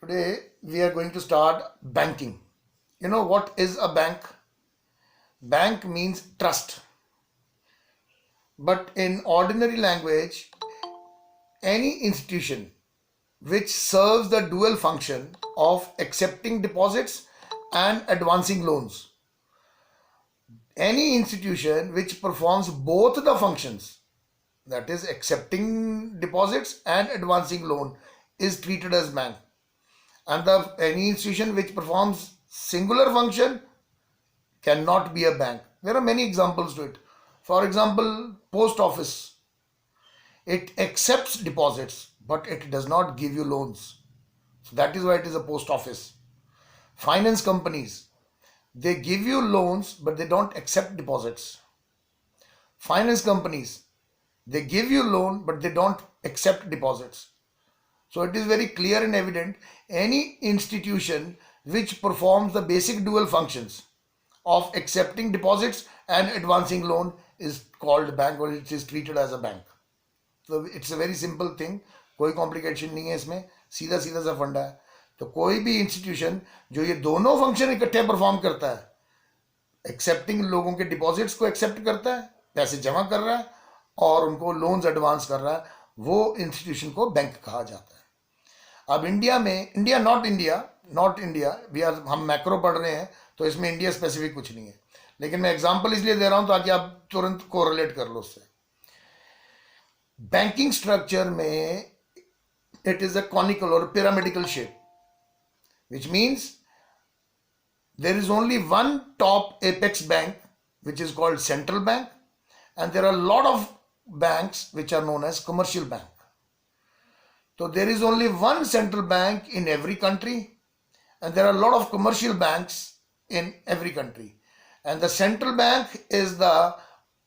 Today we are going to start banking. You know what is a bank? Bank means trust. But in ordinary language, any institution which serves the dual function of accepting deposits and advancing loans. Any institution which performs both the functions, that is accepting deposits and advancing loan, is treated as bank. And any institution which performs singular function cannot be a bank. There are many examples to it. For example, post office. It accepts deposits, but it does not give you loans. So that is why it is a post office. Finance companies, they give you loans, but they don't accept deposits. Finance companies, they give you loan, but they don't accept deposits. So it is very clear and evident, any institution which performs the basic dual functions of accepting deposits and advancing loan is called bank, or it is treated as a bank. So it's a very simple thing, कोई complication नहीं है इसमें, सीधा सीधा सा फंडा है. तो कोई भी इंस्टीट्यूशन जो ये दोनों फंक्शन इकट्ठे परफॉर्म करता है, एक्सेप्टिंग लोगों के डिपॉजिट्स को एक्सेप्ट करता है, पैसे जमा कर रहा है और उनको लोन्स एडवांस कर रहा है, वो इंस्टीट्यूशन को बैंक कहा जाता है. अब इंडिया में, नॉट इंडिया हम मैक्रो पढ़ रहे हैं तो इसमें इंडिया स्पेसिफिक कुछ नहीं है, लेकिन मैं एग्जांपल इसलिए दे रहा हूं ताकि आप तुरंत कोरिलेट कर लो उससे. बैंकिंग स्ट्रक्चर में it is a conical or pyramidal shape, which means there is only one top apex bank which is called central bank, and there are a lot of banks which are known as commercial bank. So there is only one central bank in every country, and there are a lot of commercial banks in every country, and the central bank is the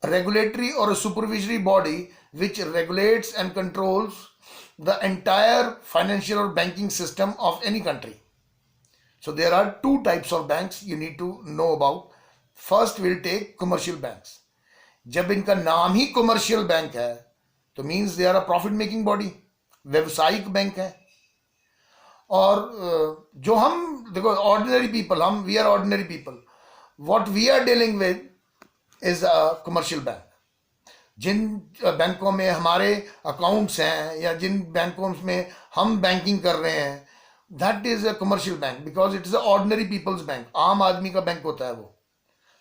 regulatory or a supervisory body which regulates and controls the entire financial or banking system of any country. So there are two types of banks you need to know about. First we'll take commercial banks. जब इनका नाम ही commercial bank है तो means they are a profit making body, व्यवसायिक bank है. और जो हम देखो ordinary people, we are ordinary people, what we are dealing with is a commercial bank. जिन बैंकों में हमारे अकाउंट्स हैं या जिन बैंकों में हम बैंकिंग कर रहे हैं, that is a commercial bank, because it is a ordinary people's bank, आम आदमी का बैंक होता है वो.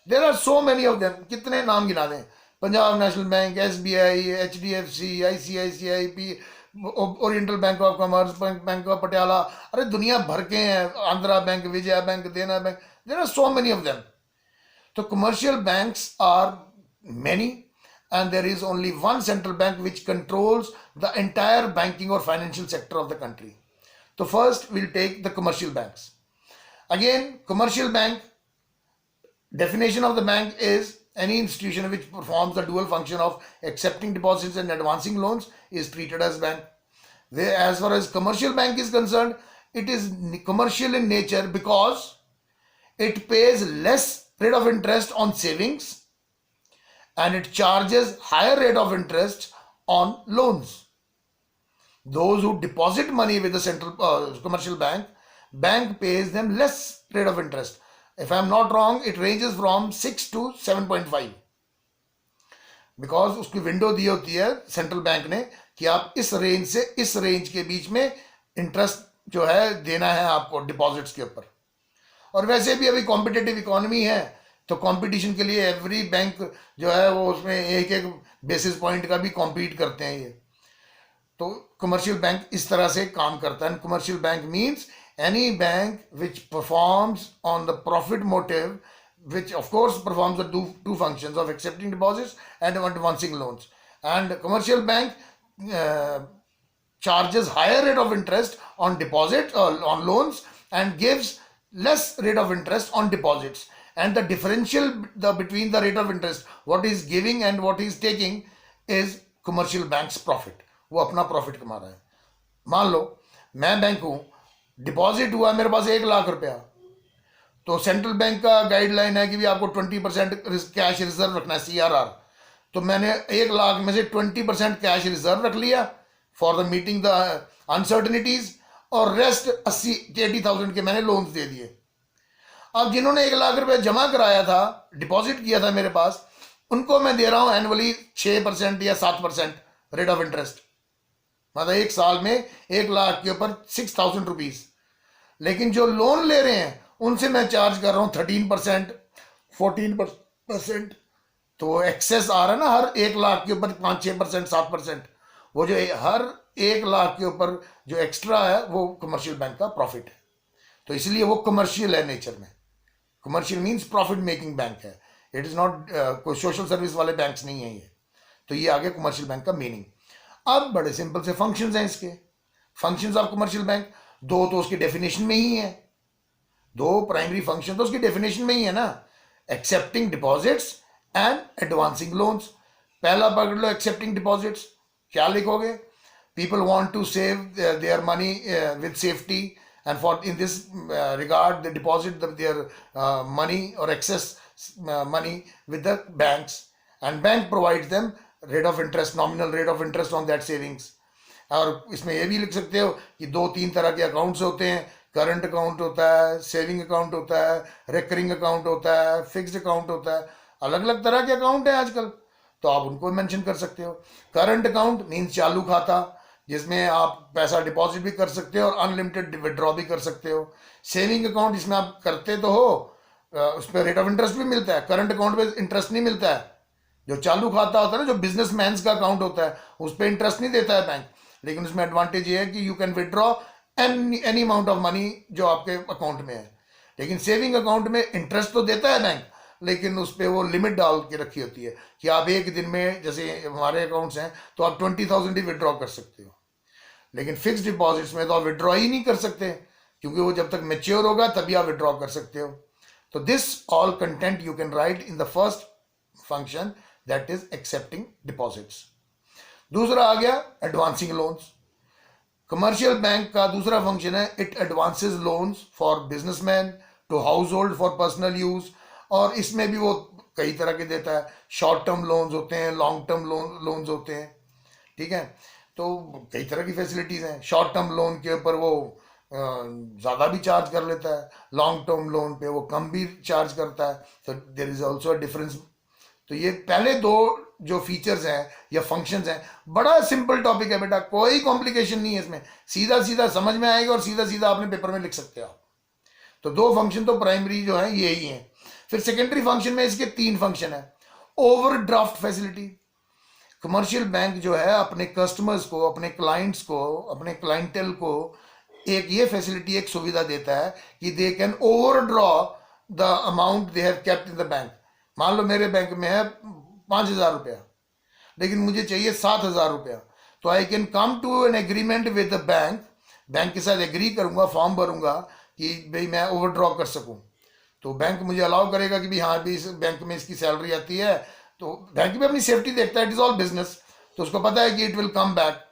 There are so many of them, कितने नाम गिना दें, Punjab National Bank, SBI, HDFC, ICICI, Oriental Bank of Commerce, Bank of Patiala, अरे दुनिया भर के हैं, Andhra Bank, Vijaya Bank, Dena Bank, there are so many of them. तो commercial banks are many, and there is only one central bank which controls the entire banking or financial sector of the country. So first we'll take the commercial banks. Again, commercial bank, definition of the bank is any institution which performs the dual function of accepting deposits and advancing loans is treated as bank. As far as commercial bank is concerned, it is commercial in nature because it pays less rate of interest on savings and it charges higher rate of interest on loans. Those who deposit money with the central commercial bank pays them less rate of interest. If I am not wrong, it ranges from 6 to 7.5, because उसकी window दी होती है central bank ने कि आप इस range से इस range के बीच में इंटरेस्ट जो है देना है आपको डिपॉजिट्स के ऊपर. और वैसे भी अभी कॉम्पिटिटिव इकोनॉमी है तो कंपटीशन के लिए एवरी बैंक जो है वो उसमें एक एक बेसिस पॉइंट का भी कॉम्पीट करते हैं ये. तो कमर्शियल बैंक इस तरह से काम करता है. Commercial bank means any bank which performs on the profit motive, which of course performs the two functions of accepting deposits and advancing loans. And commercial bank charges higher rate of interest on deposit on loans and gives less rate of interest on deposits. And the differential between the rate of interest, what is giving and what is taking, is commercial bank's profit. वो अपना profit कमा रहा है. मान लो मैं bank हूं, deposit हुआ मेरे पास 1 लाख रुपया, तो सेंट्रल बैंक का गाइडलाइन है कि भी आपको 20% कैश रिजर्व रखना है, CRR. तो मैंने 1 लाख में से 20% कैश रिजर्व रख लिया for the meeting the uncertainties, और रेस्ट 80,000 के मैंने लोन्स दे दिए। अब जिन्होंने 1 लाख रुपए जमा कराया था, डिपॉजिट किया था मेरे पास, उनको मैं दे रहा हूं एनुअली 6% या 7% रेट ऑफ इंटरेस्ट, मतलब 1 साल में 1 लाख के ऊपर 6,000 रुपीज। लेकिन जो लोन ले रहे हैं उनसे मैं चार्ज कर रहा हूं 13%, 14%। तो एक्सेस आ रहा है ना, हर 1 लाख के ऊपर 5-6%, 7%। वो जो हर 1 लाख के ऊपर जो एक्स्ट्रा है वो कमर्शियल बैंक का प्रॉफिट है। तो इसलिए वो कमर्शियल है नेचर में। Commercial means profit making bank है, इट इज नॉट कोई सोशल सर्विस वाले बैंक्स नहीं है ये। तो ये आ गया कमर्शियल बैंक का मीनिंग। अब बड़े सिंपल से फंक्शंस हैं इसके। फंक्शंस ऑफ कमर्शियल बैंक दो तो उसकी डेफिनेशन में ही है, दो प्राइमरी फंक्शन तो उसकी डेफिनेशन में ही है ना, accepting deposits and advancing loans. पहला पकड़ लो, एक्सेप्टिंग डिपॉजिट्स, क्या लिखोगे? People want to save their money with safety, and for in this regard they deposit their money or excess money with the banks, and bank provides them rate of interest, nominal rate of interest on that savings. और इसमें ये भी लिख सकते हो कि 2-3 तरह के अकाउंट्स होते हैं, करंट अकाउंट होता है, सेविंग अकाउंट होता है, रिकरिंग अकाउंट होता है, फिक्स्ड अकाउंट होता है, अलग अलग तरह के अकाउंट हैं आजकल, तो आप उनको मेंशन कर सकते हो। करंट अकाउंट मीन्स चालू खाता, जिसमें आप पैसा डिपॉजिट भी कर सकते हो और अनलिमिटेड विड्रॉ भी कर सकते हो। सेविंग अकाउंट इसमें आप करते तो हो, उस पर रेट ऑफ इंटरेस्ट भी मिलता है, करंट अकाउंट पे इंटरेस्ट नहीं मिलता है। जो चालू खाता होता है ना, जो बिजनेसमैन का अकाउंट होता है, उस पर इंटरेस्ट नहीं देता है बैंक, लेकिन उसमें एडवांटेज ये है कि you can withdraw any amount of money जो आपके अकाउंट में है। लेकिन सेविंग अकाउंट में इंटरेस्ट तो देता है बैंक, लेकिन उस पर वो लिमिट डाल के रखी होती है कि आप एक दिन में, जैसे हमारे अकाउंट्स हैं तो आप 20,000 ही विड्रॉ कर सकते हो। लेकिन फिक्स डिपॉजिट्स में तो आप विड्रॉ ही नहीं कर सकते, क्योंकि वो जब तक मैच्योर होगा तभी आप विड्रॉ कर सकते हो। तो this all content you can write in the first function, that is accepting deposits. दूसरा आ गया एडवांसिंग लोन्स। कमर्शियल बैंक का दूसरा फंक्शन है, it advances loans for businessman to household for personal use. और इसमें भी वो कई तरह के देता है, शॉर्ट टर्म लोन्स होते हैं, लॉन्ग टर्म लोन्स होते हैं, ठीक है। तो कई तरह की फैसिलिटीज हैं। शॉर्ट टर्म लोन के ऊपर वो ज़्यादा भी चार्ज कर लेता है, लॉन्ग टर्म लोन पे वो कम भी चार्ज करता है। तो there is also a difference. तो ये पहले दो जो फीचर्स हैं या फंक्शंस हैं, बड़ा सिंपल टॉपिक है बेटा, कोई कॉम्प्लिकेशन नहीं है इसमें, सीधा सीधा समझ में आएगा और सीधा सीधा आपने पेपर में लिख सकते हो आप। तो दो फंक्शन तो प्राइमरी जो है ये ही है। फिर सेकेंडरी फंक्शन में इसके 3 फंक्शन है। ओवरड्राफ्ट फैसिलिटी, कमर्शियल बैंक जो है अपने कस्टमर्स को, अपने क्लाइंट्स को, अपने क्लाइंटेल को एक ये फैसिलिटी, एक सुविधा देता है कि they can overdraw the amount they have kept in the bank. मान लो मेरे बैंक में है 5,000 रुपया, लेकिन मुझे चाहिए 7,000 रुपया, तो I can come to an agreement with the bank, bank के साथ एग्री करूंगा, फॉर्म भरूंगा कि भाई मैं ओवरड्रॉ कर सकूं। तो बैंक मुझे अलाउ करेगा कि भाई हाँ भी इस बैंक में इसकी सैलरी आती है, तो बैंक भी अपनी सेफ्टी देखता है, इट इज ऑल बिजनेस, तो उसको पता है कि इट विल कम बैक,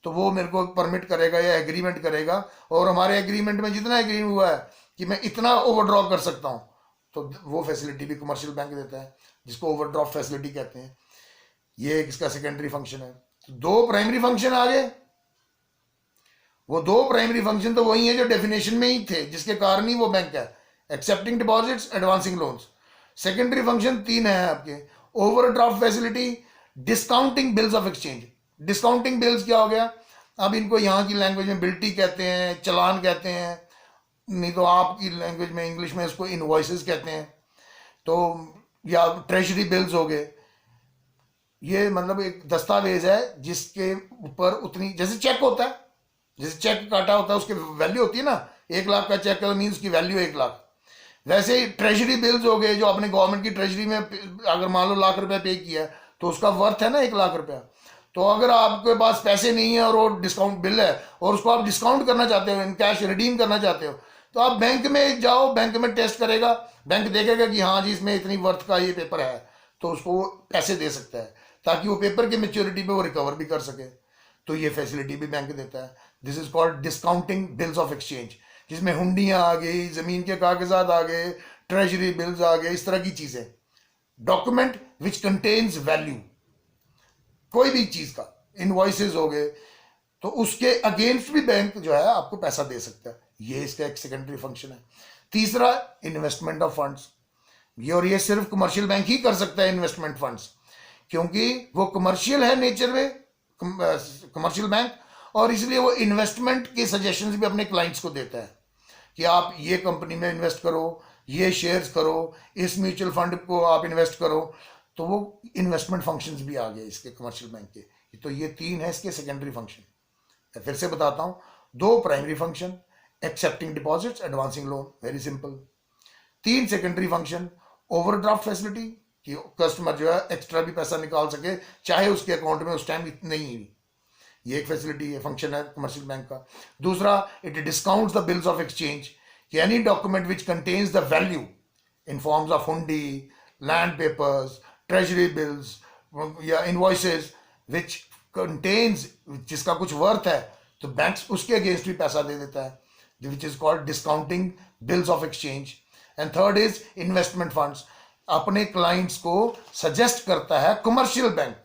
तो वो मेरे को परमिट करेगा या एग्रीमेंट करेगा। और हमारे एग्रीमेंट में जितना एग्रीमेंट हुआ है कि मैं इतना ओवरड्रॉ कर सकता हूँ, तो वो फैसिलिटी भी कमर्शियल बैंक देता है, जिसको ओवरड्राफ्ट फैसिलिटी कहते हैं। ये इसका सेकेंडरी फंक्शन है। तो 2 प्राइमरी फंक्शन आ गए। वो 2 प्राइमरी फंक्शन तो वही है जो डेफिनेशन में ही थे, जिसके कारण ही वो बैंक है, accepting deposits, advancing loans. Secondary function 3 है आपके, overdraft facility, discounting bills of exchange. Discounting bills क्या हो गया? अब इनको यहाँ की लैंग्वेज में बिल्टी कहते हैं, चलान कहते हैं, नहीं तो आपकी लैंग्वेज में, इंग्लिश में इसको इनवॉइसेस कहते हैं। तो या ट्रेजरी बिल्स हो गए, ये मतलब एक दस्तावेज है जिसके ऊपर उतनी, जैसे चेक होता है, जैसे चेक काटा होता है उसकी वैल्यू होती है ना, 1 लाख का चेक मीन उसकी वैल्यू 1 लाख। वैसे ही ट्रेजरी बिल्स हो गए, जो आपने गवर्नमेंट की ट्रेजरी में अगर मान लो लाख रुपया पे किया है, तो उसका वर्थ है ना 1 लाख रुपया। तो अगर आपके पास पैसे नहीं है और वो डिस्काउंट बिल है और उसको आप डिस्काउंट करना चाहते हो, इन कैश रिडीम करना चाहते हो, तो आप बैंक में जाओ, बैंक में टेस्ट करेगा, बैंक देखेगा कि हाँ जी इसमें इतनी वर्थ का ये पेपर है, तो उसको वो पैसे दे सकता है, ताकि वो पेपर की मेच्योरिटी पे वो रिकवर भी कर सके। तो ये फैसिलिटी भी बैंक देता है। This is called discounting bills of exchange, जिसमें हुंडियां आ गई, जमीन के कागजात आ गए, ट्रेजरी बिल्स आ गए, इस तरह की चीजें। डॉक्यूमेंट विच कंटेन्स वैल्यू, कोई भी चीज का, इनवॉइसेस हो गए, तो उसके अगेंस्ट भी बैंक जो है आपको पैसा दे सकता है, ये इसका एक सेकेंडरी फंक्शन है। तीसरा, इन्वेस्टमेंट ऑफ फंड्स, ये और ये सिर्फ कमर्शियल बैंक ही कर सकता है इन्वेस्टमेंट फंड्स, क्योंकि वो कमर्शियल है नेचर में, कमर्शियल बैंक, और इसलिए वो इन्वेस्टमेंट के सजेशंस भी अपने क्लाइंट्स को देता है कि आप ये कंपनी में इन्वेस्ट करो, ये शेयर्स करो, इस म्यूचुअल फंड को आप इन्वेस्ट करो। तो वो इन्वेस्टमेंट फंक्शंस भी आ गए इसके कमर्शियल बैंक के। तो ये तीन है इसके सेकेंडरी फंक्शन। मैं फिर से बताता हूँ, दो primary function, accepting deposits, advancing loan, very simple. तीन सेकेंडरी फंक्शन, ओवरड्राफ्ट फैसिलिटी, कि कस्टमर जो है एक्स्ट्रा भी पैसा निकाल सके चाहे उसके अकाउंट में उस टाइम इतनी ही, ये एक फैसिलिटी है, फंक्शन है कमर्शियल बैंक का। दूसरा, it discounts the bills of exchange, कि any document which contains the value in forms of hundi, land papers, treasury bills या इनवॉइसेस विच कंटेन्स, जिसका कुछ वर्थ है, तो बैंक उसके अगेंस्ट भी पैसा दे देता है, which is called discounting bills of exchange. And third is investment funds, अपने क्लाइंट्स को सजेस्ट करता है कमर्शियल बैंक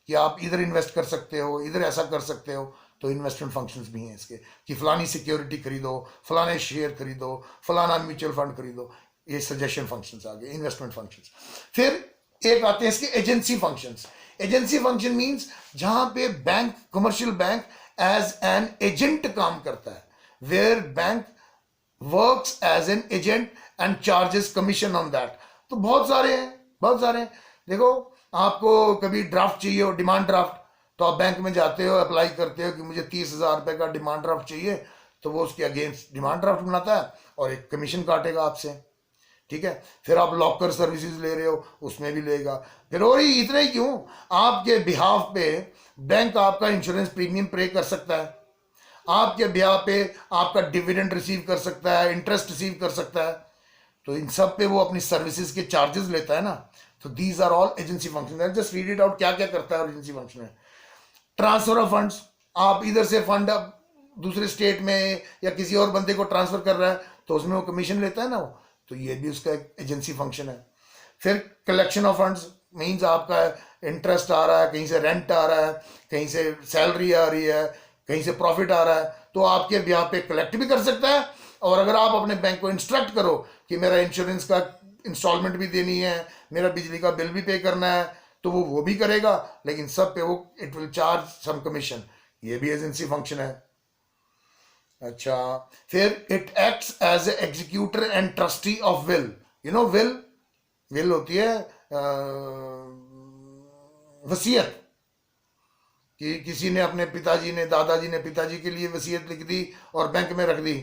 कि आप इधर इन्वेस्ट कर सकते हो, इधर ऐसा कर सकते हो। तो इन्वेस्टमेंट फंक्शंस भी हैं इसके, कि फलानी सिक्योरिटी खरीदो, फलाने शेयर खरीदो, फलाना म्यूचुअल फंड खरीदो, ये सजेशन फंक्शंस आ गए, इन्वेस्टमेंट फंक्शंस। फिर एक आते हैं इसके agency functions. Agency function means जहां पे bank, commercial bank as an agent काम करता है, where bank works as an agent and charges commission on that. तो बहुत सारे हैं, बहुत सारे हैं। देखो, आपको कभी ड्राफ्ट चाहिए हो, डिमांड ड्राफ्ट, तो आप बैंक में जाते हो, अप्लाई करते हो कि मुझे 30,000 रुपए का डिमांड ड्राफ्ट चाहिए, तो वो उसके अगेंस्ट डिमांड ड्राफ्ट बनाता है और एक कमीशन काटेगा आपसे, ठीक है। फिर आप लॉकर सर्विसेज ले रहे हो, उसमें भी लेगा। फिर और ही इतना ही क्यों, आपके बिहाफ पे बैंक आपका इंश्योरेंस प्रीमियम पे कर सकता है, आपके बिहाफ पे आपका डिविडेंड रिसीव कर सकता है, इंटरेस्ट रिसीव कर सकता है। तो इन सब पे वो अपनी सर्विसेज के चार्जेस लेता है ना। तो these are all agency function. Just read it out, क्या क्या करता है एजेंसी फंक्शन में। ट्रांसफर ऑफ फंड्स, आप इधर से फंड दूसरे स्टेट में या किसी और बंदे को ट्रांसफर कर रहा है, तो उसमें वो कमीशन लेता है ना वो, तो ये भी उसका एक एजेंसी फंक्शन है। फिर कलेक्शन ऑफ फंड्स मीन्स आपका इंटरेस्ट आ रहा है, कहीं से रेंट आ रहा है, कहीं से सैलरी आ रही है, कहीं से प्रॉफिट आ रहा है, तो आपके ब्याह पे कलेक्ट भी कर सकता है। और अगर आप अपने बैंक को इंस्ट्रक्ट करो कि मेरा इंश्योरेंस का इंस्टॉलमेंट भी देनी है, मेरा बिजली का बिल भी पे करना है, तो वो भी करेगा, लेकिन सब पे वो it will charge some commission, ये भी एजेंसी फंक्शन है। अच्छा, फिर it acts as a executor and trustee of will. You know will, will होती है वसीयत, कि किसी ने अपने पिताजी ने, दादाजी ने पिताजी के लिए वसीयत लिख दी और बैंक में रख दी,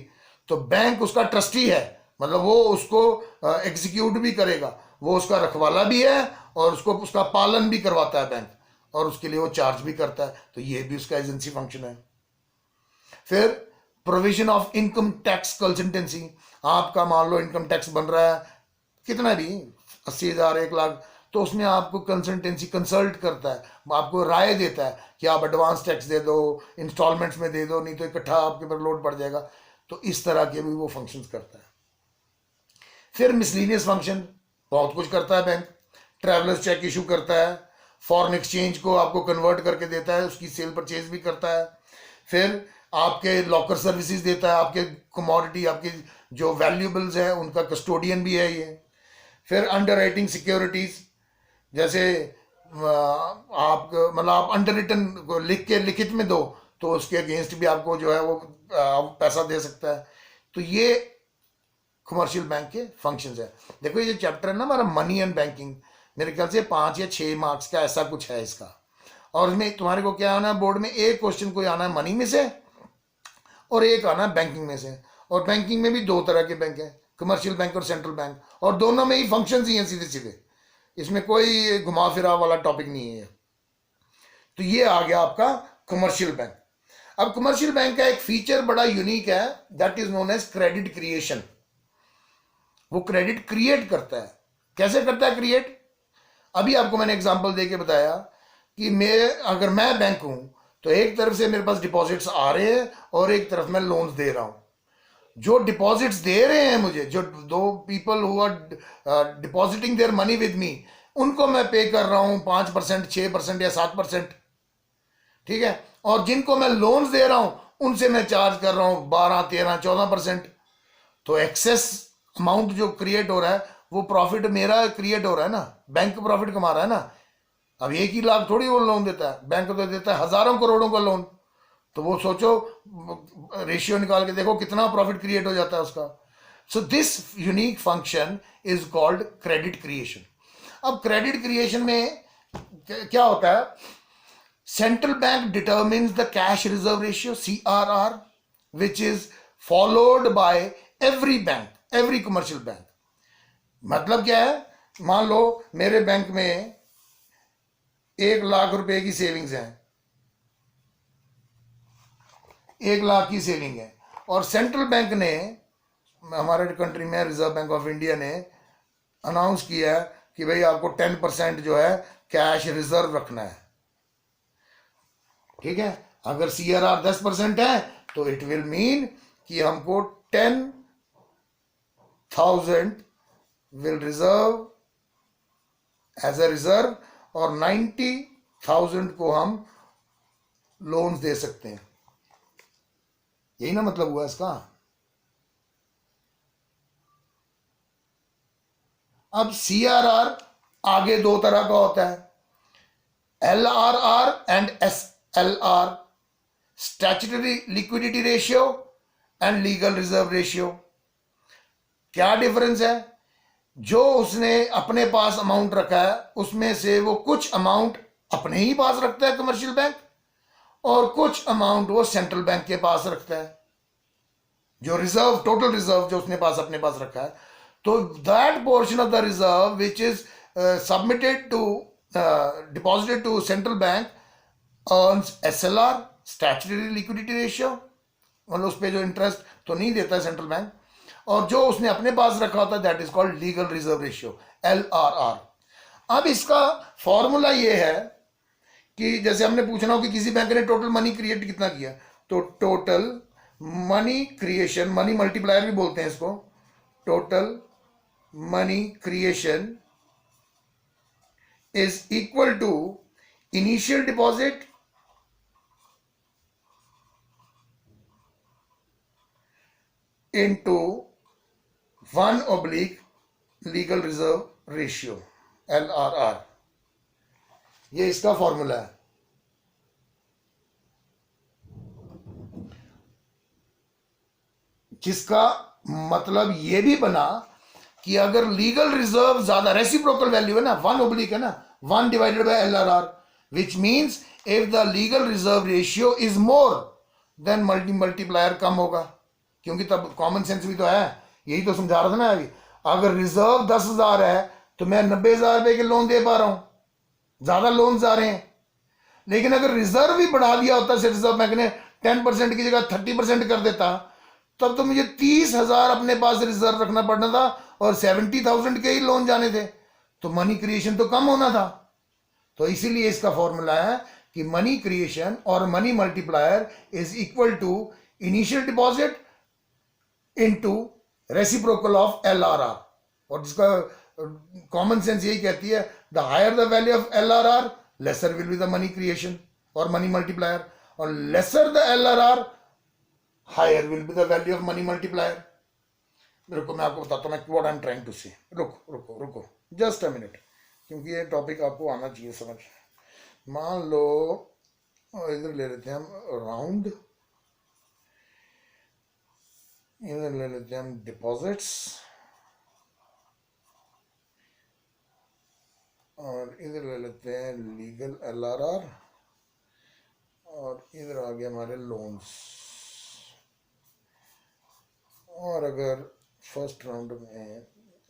तो बैंक उसका ट्रस्टी है, मतलब वो उसको एग्जीक्यूट भी करेगा, वो उसका रखवाला भी है और उसको उसका पालन भी करवाता है बैंक, और उसके लिए वो चार्ज भी करता है, तो ये भी उसका एजेंसी फंक्शन है। फिर provision of income tax consultancy, आपका मान लो इनकम टैक्स बन रहा है कितना भी 80,000 1,00,000, तो उसमें आपको कंसल्टेंसी कंसल्ट करता है, आपको राय देता है कि आप एडवांस टैक्स दे दो, इंस्टॉलमेंट्स में दे दो, नहीं तो इकट्ठा आपके ऊपर लोड पड़ जाएगा। तो इस तरह के भी वो फंक्शंस करता है। फिर मिसलीनियस फंक्शन, बहुत कुछ करता है बैंक। ट्रैवलर्स चेक इशू करता है, फॉरेन एक्सचेंज को आपको कन्वर्ट करके देता है, उसकी सेल परचेज भी करता है। फिर आपके लॉकर सर्विसेज देता है, आपके कमोडिटी, आपके जो वैल्यूएबल्स हैं उनका कस्टोडियन भी है ये। फिर अंडर राइटिंग सिक्योरिटीज, जैसे आप मतलब आप अंडर रिटन को लिख के लिखित में दो, तो उसके अगेंस्ट भी आपको जो है वो पैसा दे सकता है। तो ये कमर्शियल बैंक के फंक्शंस है। देखो ये जो चैप्टर है ना हमारा मनी एंड बैंकिंग, मेरे ख्याल से 5 या 6 मार्क्स का ऐसा कुछ है इसका। और इसमें तुम्हारे को क्या आना है, बोर्ड में एक क्वेश्चन कोई आना है मनी में से और एक आना है बैंकिंग में से। और बैंकिंग में भी 2 तरह के बैंक है, कमर्शियल बैंक और सेंट्रल बैंक, और दोनों में ही फंक्शंस ही हैं सीधे सीधे, इसमें कोई घुमा फिरा वाला टॉपिक नहीं है। तो ये आ गया आपका कमर्शियल बैंक। अब कमर्शियल बैंक का एक फीचर बड़ा यूनिक है, that is known as credit creation. वो क्रेडिट क्रिएट करता है। कैसे करता है क्रिएट? अभी आपको मैंने एग्जांपल देके बताया कि अगर मैं बैंक हूं तो एक तरफ से मेरे पास डिपॉजिट्स आ रहे हैं और एक तरफ मैं लोन्स दे रहा हूं। जो डिपॉजिट्स दे रहे हैं मुझे, जो 2 people who are depositing their money with me, उनको मैं पे कर रहा हूं 5%, 6% या 7%। ठीक है, और जिनको मैं लोन्स दे रहा हूं उनसे मैं चार्ज कर रहा हूं 12, 13, 14%। तो एक्सेस अमाउंट जो क्रिएट हो रहा है वो प्रॉफिट मेरा क्रिएट हो रहा है ना, बैंक प्रॉफिट कमा रहा है ना। अब 1 ही लाख थोड़ी वो लोन देता है, बैंक तो देता है हजारों करोड़ों का लोन। तो वो सोचो, रेशियो निकाल के देखो कितना प्रॉफिट क्रिएट हो जाता है उसका। So this unique function is called credit creation. अब क्रेडिट क्रिएशन में क्या होता है, central bank determines the cash reserve ratio CRR, which is followed by every bank, every commercial bank. मतलब क्या है, मान लो मेरे बैंक में 1 लाख रुपए की सेविंग्स है, 1 लाख की सेविंग है, और सेंट्रल बैंक ने, हमारे कंट्री में रिजर्व बैंक ऑफ इंडिया ने अनाउंस किया है कि भाई आपको 10% जो है कैश रिजर्व रखना है। ठीक है, अगर CRR 10% है तो इट विल मीन कि हमको 10,000 will reserve as a reserve, और 90,000 को हम लोन्स दे सकते हैं। यही ना मतलब हुआ इसका। अब CRR आगे दो तरह का होता है, LRR and SLR, statutory liquidity ratio and legal reserve ratio. क्या डिफरेंस है, जो उसने अपने पास अमाउंट रखा है उसमें से वो कुछ अमाउंट अपने ही पास रखता है कमर्शियल बैंक, और कुछ अमाउंट वो सेंट्रल बैंक के पास रखता है, जो रिजर्व, टोटल रिजर्व जो उसने पास अपने पास रखा है। तो that portion of the reserve which is submitted to, deposited to central bank earns SLR, statutory liquidity ratio, मतलब उस पर जो इंटरेस्ट तो नहीं देता है सेंट्रल बैंक, और जो उसने अपने पास रखा होता है that is called legal reserve ratio, LRR। अब इसका फॉर्मूला ये है कि जैसे हमने पूछना हो कि किसी बैंक ने टोटल मनी क्रिएट कितना किया, तो total money creation, money multiplier भी बोलते हैं इसको, total money creation is equal to initial deposit into 1/, legal reserve ratio, LRR। ये इसका फॉर्मूला है। जिसका मतलब ये भी बना कि अगर लीगल रिजर्व ज्यादा, रेसिप्रोकल वैल्यू है ना, 1/, है ना, 1/LRR, which means if the legal reserve ratio is more than multiplier कम होगा, क्योंकि तब कॉमन सेंस भी तो है, यही तो समझा रहा था ना अभी। अगर रिजर्व 10,000 है तो मैं 90,000 रुपए के लोन दे पा रहा हूं, ज्यादा लोन आ रहे हैं। लेकिन अगर रिजर्व भी बढ़ा दिया होता, रिजर्व बैंक ने 10% की जगह 30% कर देता, तब तो मुझे 30,000 अपने पास रिजर्व रखना पड़ना था और 70,000 के ही लोन जाने थे, तो मनी क्रिएशन तो कम होना था। तो इसीलिए इसका फॉर्मूला है कि मनी क्रिएशन और money multiplier is equal to initial deposit into reciprocal of LRR। और जिसका कॉमन सेंस यही कहती है, the higher the value of LRR lesser will be the money creation और मनी मल्टीप्लायर, और lesser the LRR higher will be the value of money multiplier. रुको मैं आपको बताता हूँ मैं what I am trying to say. रुको रुको रुको जस्ट अ मिनट, क्योंकि ये टॉपिक आपको आना चाहिए समझ। मान लो इधर ले लेते हैं हम राउंड, इधर ले लेते हैं हम डिपॉजिट्स, और इधर ले लेते हैं लीगल LRR, और इधर आ गया हमारे लोन्स। और अगर फर्स्ट राउंड में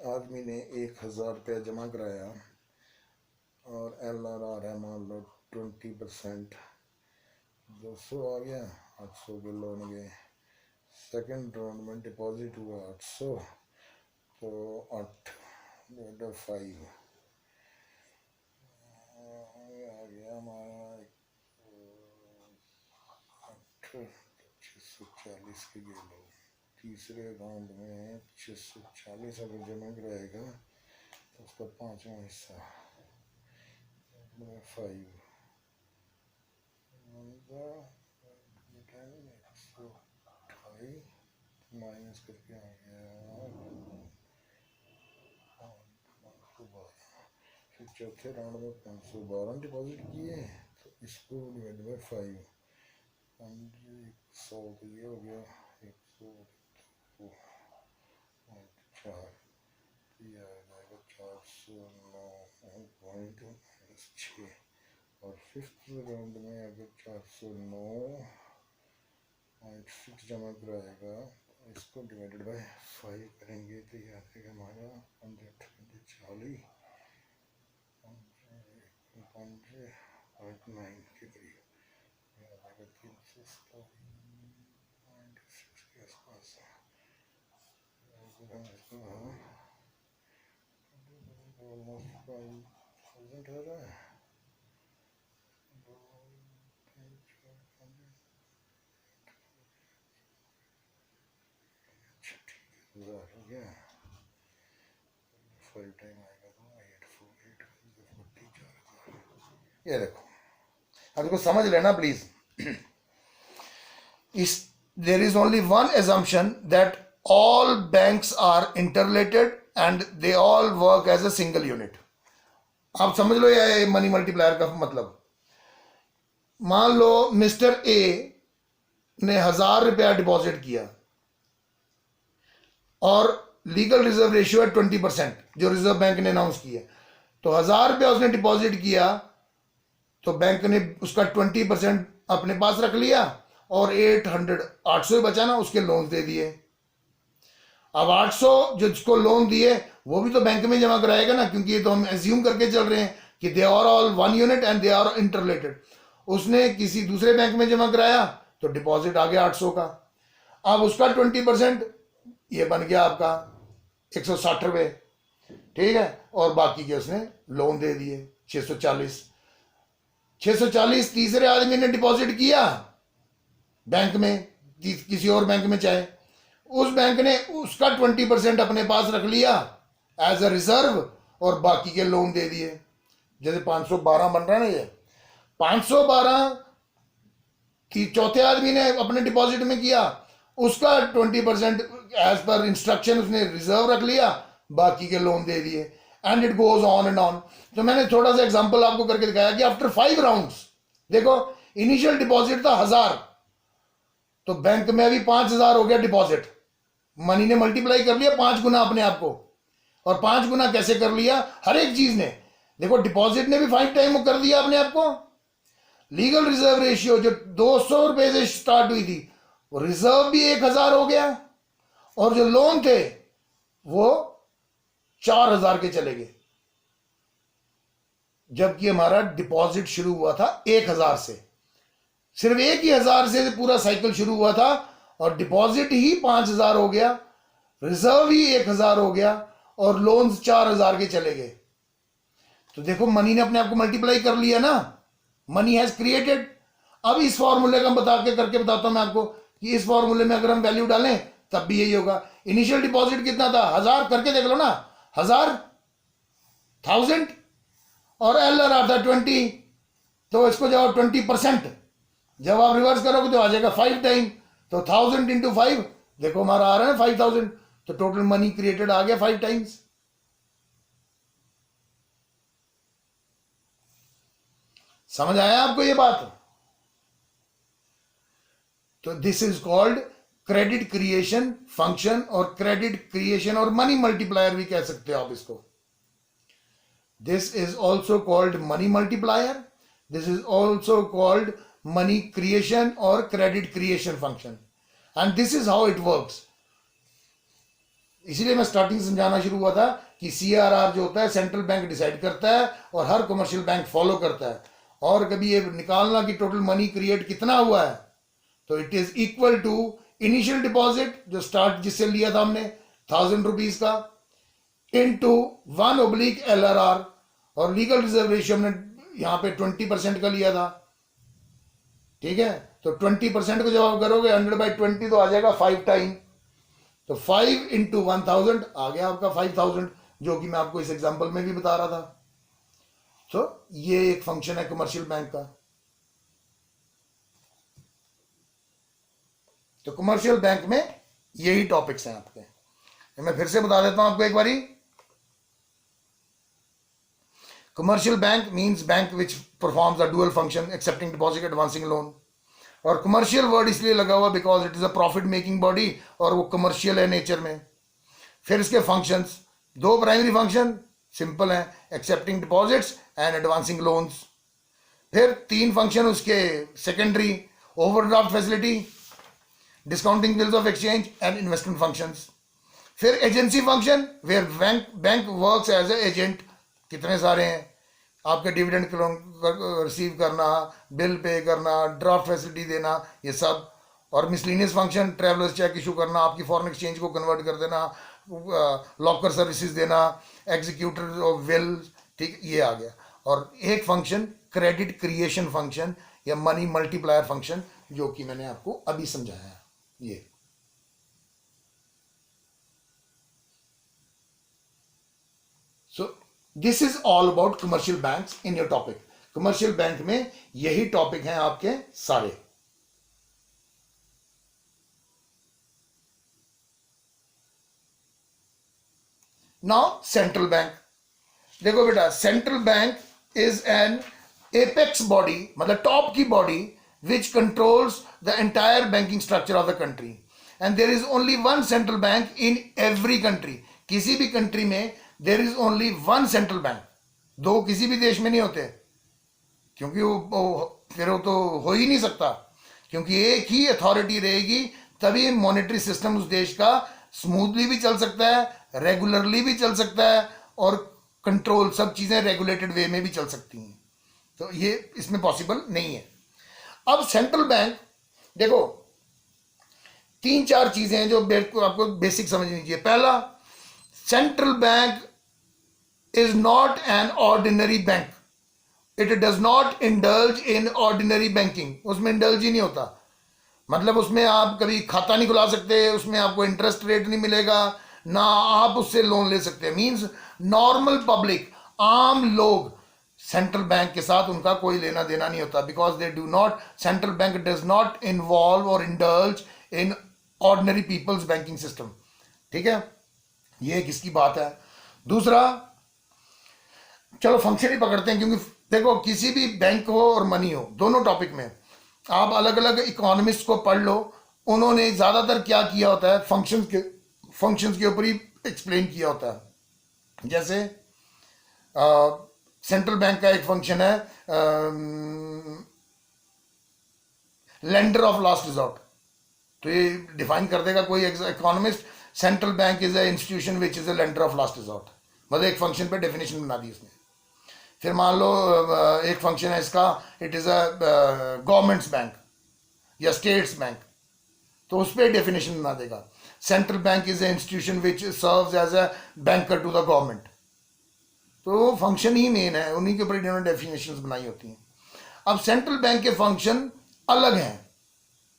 आदमी ने 1,000 रुपया जमा कराया और LRR है मान लो 20%, 200 आ गया, 800 के लोन गए। सेकेंड राउंड में डिपॉजिट हुआ 800, तो 8/5 आ गया हमारा 640 के गेलो। तीसरे राउंड में 640 अगर जमा कराएगा तो उसका 5वां हिस्सा 5, माइनस करके आ गया 512, फिर चौथे राउंड में 512 डिपॉजिट किए, तो इसको डिवाइड बाय 5, 100 तो ये हो गया 102 4, ये आ जाएगा 409.6, और फिफ्थ राउंड में अगर 409.6 जमा कराएगा, इसको डिवाइडेड बाय 5 करेंगे तो ये आ जाएगा हमारा 140.9 के करीब, ये आ जाएगा 307.6 के आसपास। ऑलमोस्ट 5,000 हो रहा है, 1000 हो गया, 5 टाइम आएगा तो 848, 40,000। ये देखो, अब इसको समझ लेना प्लीज। इस there is only one assumption that all banks are interrelated and they all work as a single unit. आप समझ लो ये मनी मल्टीप्लायर का मतलब। मान लो मिस्टर ए ने 1000 रुपया डिपॉजिट किया और लीगल रिजर्व रेशियो है 20%, जो रिजर्व बैंक ने अनाउंस किया, तो 1000 रुपया उसने डिपॉजिट किया तो बैंक ने उसका 20% अपने पास रख लिया और 800 बचा ना, उसके लोन दे दिए। अब 800 जो जिसको लोन दिए वो भी तो बैंक में जमा कराएगा ना, क्योंकि ये तो हम एज्यूम करके चल रहे हैं कि they are all one unit and they are interrelated. उसने किसी दूसरे बैंक में जमा कराया तो डिपॉजिट आ गया 800 का, अब उसका 20% ये बन गया आपका 160 रुपये, ठीक है, और बाकी के उसने लोन दे दिए 640। तीसरे आदमी ने डिपॉजिट किया बैंक में, किसी और बैंक में चाहे, उस बैंक ने उसका 20% अपने पास रख लिया एज अ रिजर्व और बाकी के लोन दे दिए। जैसे 512 बन रहा है ना, ये 512 की चौथे आदमी ने अपने डिपॉजिट में किया, उसका 20% एज पर इंस्ट्रक्शन उसने रिजर्व रख लिया, बाकी के लोन दे दिए, and it goes on and on. तो मैंने थोड़ा सा एग्जांपल आपको करके दिखाया कि आफ्टर 5 राउंड्स, देखो इनिशियल डिपॉजिट था 1000, तो बैंक में अभी 5000 हो गया डिपॉजिट, मनी ने मल्टीप्लाई कर लिया 5 गुना अपने आप को। और 5 गुना कैसे कर लिया? हर एक चीज ने, देखो डिपॉजिट ने भी 5 टाइम कर दिया अपने आप को। लीगल रिजर्व रेशियो जो 200 रुपए से स्टार्ट हुई थी, वो रिजर्व भी 1000 हो गया, और जो लोन थे वो 4000 के चले गए, जबकि हमारा डिपॉजिट शुरू हुआ था 1000 से। सिर्फ 1000 से पूरा साइकिल शुरू हुआ था और डिपॉजिट ही 5000 हो गया, रिजर्व ही 1000 हो गया और लोन्स 4000 के चले गए। तो देखो मनी ने अपने आप को मल्टीप्लाई कर लिया ना, मनी हैज क्रिएटेड। अब इस फॉर्मूले का करके बताता हूं मैं आपको कि इस फॉर्मूले में अगर हम वैल्यू डालें तब भी यही होगा। इनिशियल डिपॉजिट कितना था? 1000 करके देख लो ना, 1000 और LRR था 20, तो इसको जब 20% जब आप रिवर्स करोगे तो आ जाएगा 5 टाइम, तो 1000 इंटू 5, देखो हमारा आ रहा है 5000, तो टोटल मनी क्रिएटेड आ गया 5 टाइम्स। समझ आया आपको ये बात? तो this is called credit creation function, और क्रेडिट क्रिएशन और मनी मल्टीप्लायर भी कह सकते हो आप इसको। This is also called money multiplier, this is also called money creation और credit creation function, and this is how it works. इसीलिए मैं स्टार्टिंग समझाना शुरू हुआ था कि CRR जो होता है सेंट्रल बैंक डिसाइड करता है और हर कमर्शियल बैंक फॉलो करता है। और कभी ये निकालना कि टोटल मनी क्रिएट कितना हुआ है, तो it is equal to initial deposit जो स्टार्ट जिससे लिया था हमने 1000 रुपीज का, इनटू 1 LRR, और लीगल रिजर्व रेशियो हमने यहां पे 20% का लिया था, ठीक है। तो 20% को जब आप करोगे 100/20 तो आ जाएगा 5 टाइम, तो 5 इंटू 1000 आ गया आपका 5000, जो कि मैं आपको इस एग्जांपल में भी बता रहा था। तो ये एक फंक्शन है कमर्शियल बैंक का। तो कमर्शियल बैंक में यही टॉपिक्स हैं आपके। मैं फिर से बता देता हूं आपको एक बारी। Commercial bank means bank which performs a dual function, accepting deposit, advancing loan. और कमर्शियल वर्ड इसलिए लगा हुआ because it is a profit making body, और वो कमर्शियल है नेचर में। फिर इसके फंक्शंस, दो प्राइमरी फंक्शन सिंपल हैं, excepting deposits and advancing loans. फिर तीन फंक्शन उसके secondary, overdraft facility, discounting bills of exchange and investment functions. फिर agency function where bank works as a agent, कितने सारे हैं, आपके डिविडेंड रिसीव करना, बिल पे करना, ड्राफ्ट फैसिलिटी देना, ये सब। और miscellaneous function, travellers cheque issue करना, आपकी फॉरेन एक्सचेंज को कन्वर्ट कर देना, लॉकर सर्विसेज देना, एग्जीक्यूटर ऑफ विल, ठीक, ये आ गया। और एक फंक्शन क्रेडिट क्रिएशन फंक्शन या मनी मल्टीप्लायर फंक्शन, जो कि मैंने आपको अभी समझाया है। ये so this is all about commercial banks in your topic. Commercial bank में यही टॉपिक हैं आपके सारे। नाउ सेंट्रल बैंक, देखो बेटा, central bank is an apex body, मतलब टॉप की body which controls the entire banking structure of the country, and there is only one central bank in every country. किसी भी country में there is only one central bank, दो किसी भी देश में नहीं होते, क्योंकि फिर वो तो हो ही नहीं सकता, क्योंकि एक ही अथॉरिटी रहेगी, तभी मॉनेटरी सिस्टम उस देश का स्मूथली भी चल सकता है, रेगुलरली भी चल सकता है, और कंट्रोल सब चीजें रेगुलेटेड वे में भी चल सकती हैं। तो ये इसमें पॉसिबल नहीं है। अब सेंट्रल बैंक, देखो तीन चार चीजें हैं जो आपको बेसिक समझनी चाहिए। पहला, central bank is not an ordinary bank, it does not indulge in ordinary banking. उसमें इंडल्ज ही नहीं होता, मतलब उसमें आप कभी खाता नहीं खुला सकते, उसमें आपको इंटरेस्ट रेट नहीं मिलेगा, ना आप उससे लोन ले सकते। मींस नॉर्मल पब्लिक, आम लोग, सेंट्रल बैंक के साथ उनका कोई लेना देना नहीं होता, because they do not, central bank does not involve और indulge in ordinary people's banking system. ठीक है, ये किसकी बात है। दूसरा, चलो फंक्शन ही पकड़ते हैं, क्योंकि देखो किसी भी बैंक हो और मनी हो, दोनों टॉपिक में आप अलग अलग इकोनॉमिस्ट को पढ़ लो, उन्होंने ज्यादातर क्या किया होता है, फंक्शंस के ऊपर ही एक्सप्लेन किया होता है। जैसे सेंट्रल बैंक का एक फंक्शन है लेंडर ऑफ लास्ट रिजॉर्ट, तो ये डिफाइन कर देगा कोई economist, central bank is a institution which is a lender of last resort, मतलब एक फंक्शन पे डेफिनेशन बना दी इसने। फिर मान लो एक फंक्शन है इसका, it is a governments bank या स्टेट्स बैंक, तो उस पर डेफिनेशन बना देगा। Central bank is a institution which serves as a banker to the government, तो फंक्शन ही मेन है, उन्हीं के ऊपर इन्होंने डेफिनेशंस बनाई होती हैं। अब सेंट्रल बैंक के फंक्शन अलग हैं,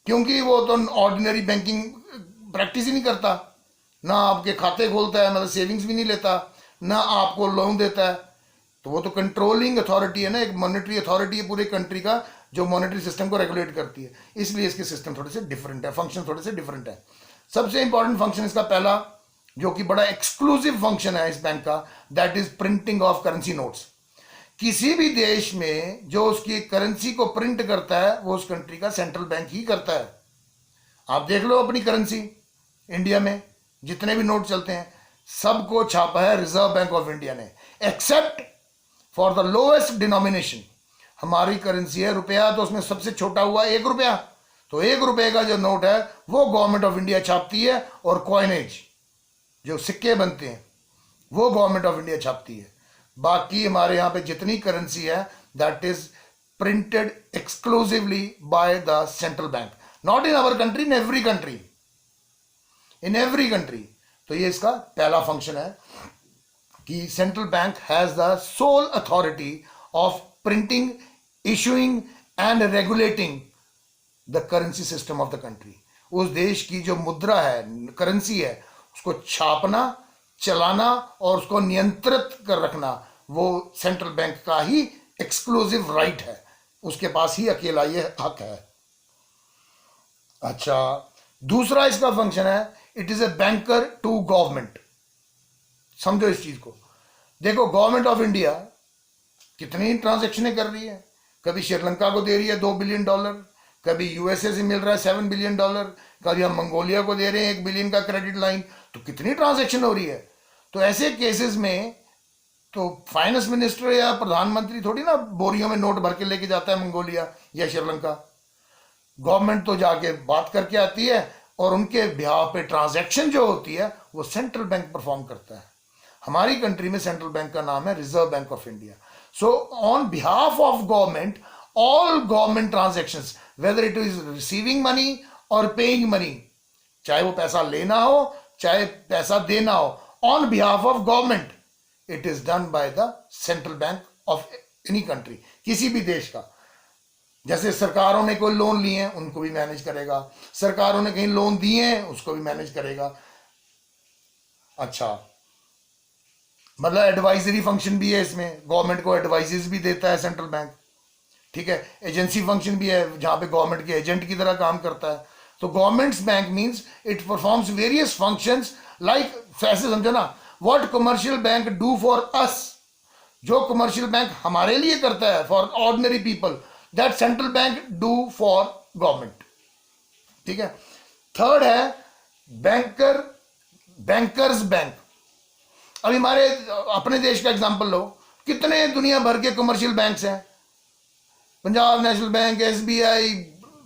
क्योंकि वो तो ऑर्डिनरी बैंकिंग प्रैक्टिस ही नहीं करता, ना आपके खाते खोलता है, मतलब सेविंग्स भी नहीं लेता, ना आपको लोन देता है, तो वो तो कंट्रोलिंग अथॉरिटी है ना, एक मॉनेटरी अथॉरिटी है पूरे कंट्री का, जो मॉनेटरी सिस्टम को रेगुलेट करती है। इसलिए इसके सिस्टम थोड़े से डिफरेंट है, फंक्शन थोड़े से डिफरेंट है। सबसे इंपॉर्टेंट फंक्शन इसका पहला, जो कि बड़ा एक्सक्लूसिव फंक्शन है इस बैंक का, that is printing of currency notes. किसी भी देश में जो उसकी करेंसी को प्रिंट करता है, वो उस कंट्री का सेंट्रल बैंक ही करता है। आप देख लो अपनी करेंसी, इंडिया में जितने भी नोट चलते हैं, सबको छापा है रिजर्व बैंक ऑफ इंडिया ने, except for the lowest denomination. हमारी करेंसी है रुपया, तो उसमें सबसे छोटा हुआ 1 रुपया, तो 1 रुपये का जो नोट है वो गवर्नमेंट ऑफ इंडिया छापती है, और कॉइनेज जो सिक्के बनते हैं वो गवर्नमेंट ऑफ इंडिया छापती है। बाकी हमारे यहां पे जितनी करेंसी है, that is printed exclusively by the central bank, not in our country, in every country, in every country. तो ये इसका पहला फंक्शन है कि central bank has the sole authority of printing, issuing and regulating the currency system of the country. उस देश की जो मुद्रा है, करेंसी है, उसको छापना, चलाना और उसको नियंत्रित कर रखना, वो सेंट्रल बैंक का ही एक्सक्लूसिव राइट है, उसके पास ही अकेला ये हक है। अच्छा, दूसरा इसका फंक्शन है, it is a banker to government. समझो इस चीज को। देखो गवर्नमेंट ऑफ इंडिया कितनी ट्रांजेक्शनें कर रही है, कभी श्रीलंका को दे रही है $2 बिलियन, कभी यूएसए से मिल रहा है $7 बिलियन, कभी हम मंगोलिया को दे रहे हैं 1 बिलियन का क्रेडिट लाइन। तो कितनी ट्रांजेक्शन हो रही है। तो ऐसे केसेस में तो फाइनेंस मिनिस्टर या प्रधानमंत्री थोड़ी ना बोरियों में नोट भर के लेके जाता है मंगोलिया या श्रीलंका। गवर्नमेंट तो जाके बात करके आती है और उनके बिहाव पे ट्रांजैक्शन जो होती है वो सेंट्रल बैंक परफॉर्म करता है। हमारी कंट्री में सेंट्रल बैंक का नाम है reserve bank of India. So on behalf of government, all government transactions, whether it is receiving money और पेइंग मनी, चाहे वो पैसा लेना हो चाहे पैसा देना हो, on behalf of government it is done by the central bank of any country, किसी भी देश का। जैसे सरकारों ने कोई लोन लिए हैं उनको भी मैनेज करेगा, सरकारों ने कहीं लोन दिए हैं उसको भी मैनेज करेगा। अच्छा, मतलब एडवाइजरी फंक्शन भी है इसमें, गवर्नमेंट को एडवाइजेस भी देता है सेंट्रल बैंक। ठीक है, एजेंसी फंक्शन भी है जहां पे गवर्नमेंट के एजेंट की तरह काम करता है। तो governments bank means it performs various functions, like ऐसे समझो ना, what commercial bank do for us, जो कमर्शियल बैंक हमारे लिए करता है for ordinary people, that central bank do for government. ठीक है। थर्ड है बैंकर्स बैंक। अभी हमारे अपने देश का एग्जांपल लो, कितने दुनिया भर के कमर्शियल बैंक्स हैं, Punjab National bank, SBI,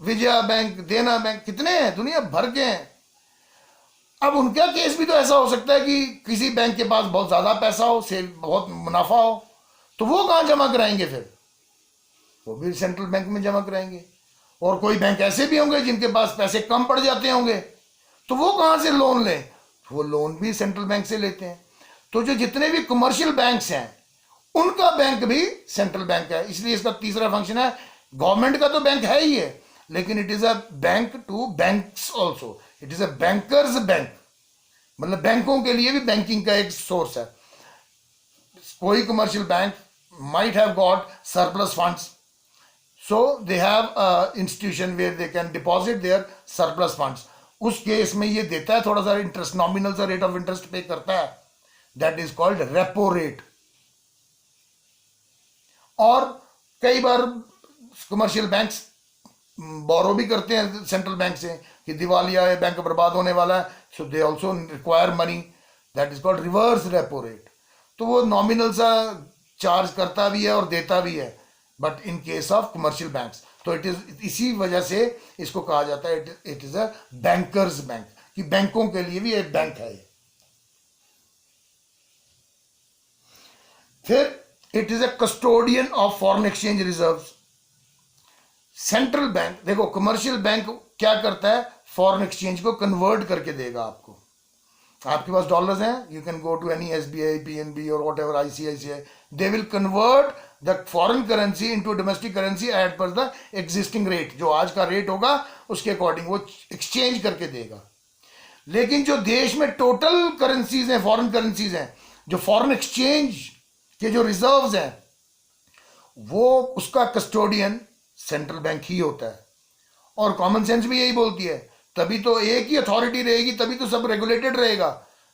Vijaya Bank, Dena bank, कितने हैं, दुनिया भर के हैं। अब उनका केस भी तो ऐसा हो सकता है कि किसी बैंक के पास बहुत ज्यादा पैसा हो, सेल बहुत मुनाफा हो, तो वो कहां जमा कराएंगे फिर, वो भी सेंट्रल बैंक में जमा कराएंगे। और कोई बैंक ऐसे भी होंगे जिनके पास पैसे कम पड़ जाते होंगे, तो वो कहां से लोन लें, वो लोन भी सेंट्रल बैंक से लेते हैं। तो जो जितने भी कमर्शियल बैंक्स हैं उनका बैंक भी सेंट्रल बैंक है। इसलिए इसका तीसरा फंक्शन है, गवर्नमेंट का तो बैंक है ही है, लेकिन it is a bank to banks also, it is a bankers bank, मतलब बैंकों के लिए भी बैंकिंग का एक सोर्स है। कोई commercial bank might have got surplus funds, so they have a institution where they can deposit their surplus funds. उस केस में ये देता है थोड़ा सा इंटरेस्ट, नॉमिनल सा रेट ऑफ इंटरेस्ट पे करता है, that is called repo rate. और कई बार कमर्शियल बैंक्स बोरो भी करते हैं सेंट्रल बैंक से कि दिवालिया है, बैंक बर्बाद होने वाला है, so they also require money, that is called reverse repo rate. तो वो नॉमिनल सा चार्ज करता भी है और देता भी है, but in case of commercial banks, तो इट इज, इसी वजह से इसको कहा जाता है it is a bankers bank, कि बैंकों के लिए भी एक बैंक है। फिर it is a custodian of foreign exchange reserves. Central bank, देखो कमर्शियल बैंक क्या करता है, फॉरेन एक्सचेंज को कन्वर्ट करके देगा आपको। आपके पास डॉलर्स हैं, you can go to any SBI, PNB और whatever ICICI, they will convert the foreign currency into domestic currency at par the existing rate, जो आज का रेट होगा उसके अकॉर्डिंग वो एक्सचेंज करके देगा। लेकिन जो देश में टोटल करेंसीज हैं, फॉरेन करेंसीज हैं, जो फॉरेन एक्सचेंज के जो रिजर्व्स हैं, वो उसका कस्टोडियन सेंट्रल बैंक ही होता है। और कॉमन सेंस भी यही बोलती है, तभी तो एक ही अथॉरिटी रहेगी, तभी तो सब रेगुलेटेड रहेगा।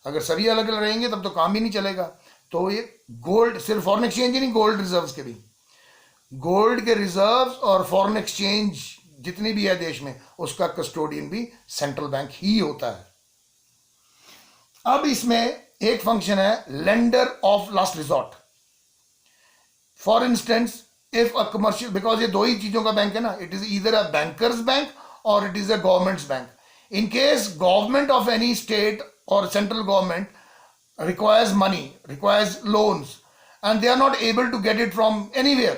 अगर सभी अलग अलग रहेंगे तब तो काम ही नहीं चलेगा। तो ये गोल्ड, सिर्फ फॉरेन एक्सचेंज ही नहीं, गोल्ड रिजर्व्स के भी, गोल्ड के रिजर्व्स और फॉरेन एक्सचेंज जितनी भी है देश में, उसका कस्टोडियन भी सेंट्रल बैंक ही होता है। अब इसमें एक फंक्शन है lender of last resort. For instance if a commercial, because ये दो ही चीजों का बैंक है ना, it is either a bankers bank और it is a government's bank. In case government of any state or central government requires money, requires loans, and they are not able to get it from anywhere,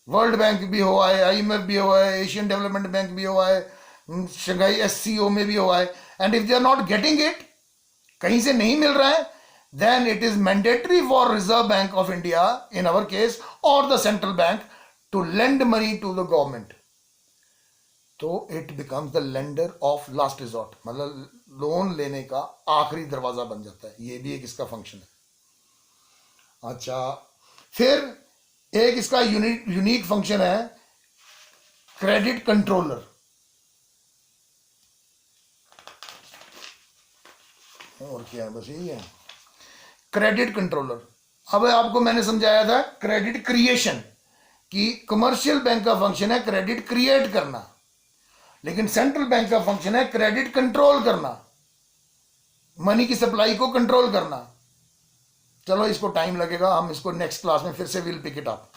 world bank भी हुआ है, IMF भी हुआ है, Asian development bank भी हुआ है, Shanghai SCO में भी हुआ है, and if they are not getting it, कहीं से नहीं मिल रहा है, then it is mandatory for Reserve Bank of India, in our case, or the central bank, to lend money to the government. तो it becomes the lender of last resort, मतलब loan लेने का आखिरी दरवाजा बन जाता है। ये भी एक इसका फंक्शन है। अच्छा, फिर एक इसका यूनिक फंक्शन है क्रेडिट कंट्रोलर। और क्या है, बस यही है। क्रेडिट कंट्रोलर, अब आपको मैंने समझाया था क्रेडिट क्रिएशन, कि कमर्शियल बैंक का फंक्शन है क्रेडिट क्रिएट करना, लेकिन सेंट्रल बैंक का फंक्शन है क्रेडिट कंट्रोल करना, मनी की सप्लाई को कंट्रोल करना। चलो इसको टाइम लगेगा, हम इसको नेक्स्ट क्लास में फिर से विल पिक इट अप।